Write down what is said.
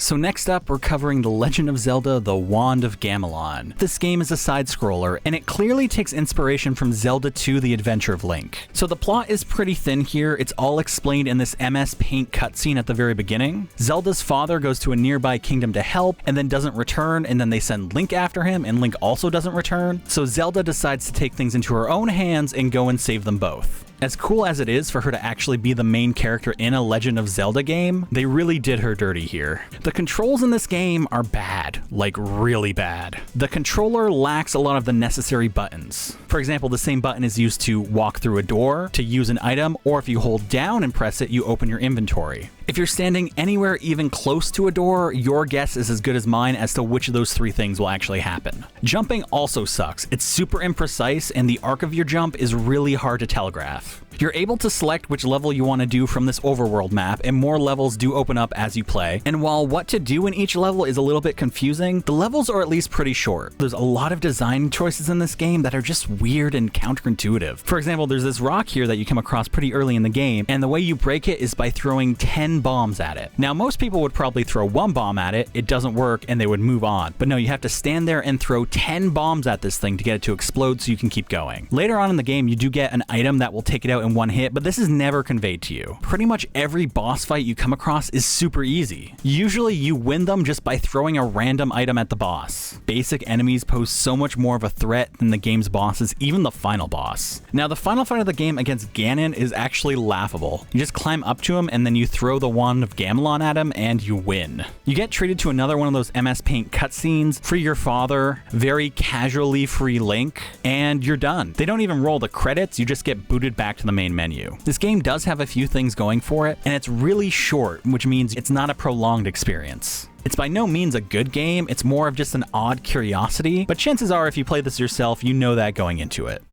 So next up, we're covering The Legend of Zelda: The Wand of Gamelon. This game is a side-scroller, and it clearly takes inspiration from Zelda 2: The Adventure of Link. So the plot is pretty thin here. It's all explained in this MS Paint cutscene at the very beginning. Zelda's father goes to a nearby kingdom to help, and then doesn't return, and then they send Link after him, and Link also doesn't return. So Zelda decides to take things into her own hands and go and save them both. As cool as it is for her to actually be the main character in a Legend of Zelda game, they really did her dirty here. The controls in this game are bad, like really bad. The controller lacks a lot of the necessary buttons. For example, the same button is used to walk through a door, to use an item, or if you hold down and press it, you open your inventory. If you're standing anywhere even close to a door, your guess is as good as mine as to which of those three things will actually happen. Jumping also sucks. It's super imprecise, and the arc of your jump is really hard to telegraph. You're able to select which level you want to do from this overworld map, and more levels do open up as you play. And while what to do in each level is a little bit confusing, the levels are at least pretty short. There's a lot of design choices in this game that are just weird and counterintuitive. For example, there's this rock here that you come across pretty early in the game, and the way you break it is by throwing 10 bombs at it. Now, most people would probably throw one bomb at it, it doesn't work, and they would move on. But no, you have to stand there and throw 10 bombs at this thing to get it to explode so you can keep going. Later on in the game, you do get an item that will take it out in one hit, but this is never conveyed to you. Pretty much every boss fight you come across is super easy. Usually you win them just by throwing a random item at the boss. Basic enemies pose so much more of a threat than the game's bosses, even the final boss. Now, the final fight of the game against Ganon is actually laughable. You just climb up to him and then you throw the Wand of Gamelon at him and you win. You get treated to another one of those MS Paint cutscenes, free your father, very casually free Link, and you're done. They don't even roll the credits, you just get booted back to the main menu. This game does have a few things going for it, and it's really short, which means it's not a prolonged experience. It's by no means a good game, it's more of just an odd curiosity, but chances are if you play this yourself, you know that going into it.